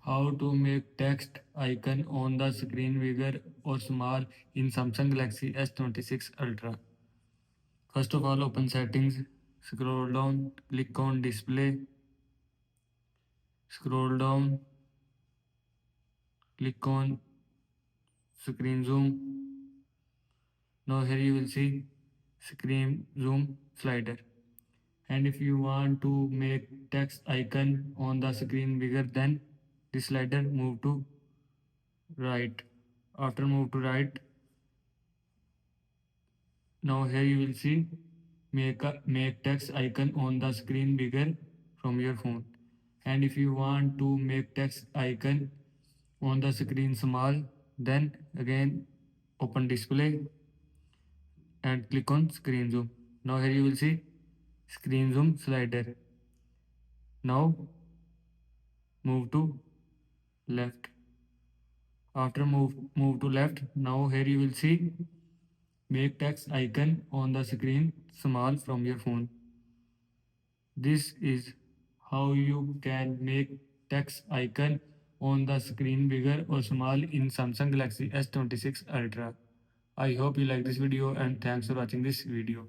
How to make text icon on the screen bigger or small in Samsung Galaxy S26 Ultra. First of all, open settings, scroll down, click on display, scroll down, click on screen zoom. Now here you will see screen zoom slider. And if you want to make text icon on the screen bigger, then this slider move to right. After move to right, now here you will see make text icon on the screen bigger from your phone. And if you want to make text icon on the screen small, then again open display and click on screen zoom. Now here you will see screen zoom slider. Now move to left. After move to left, now here you will see make text icon on the screen small from your phone. This is how you can make text icon on the screen bigger or small in Samsung Galaxy S26 Ultra. I hope you like this video and thanks for watching this video.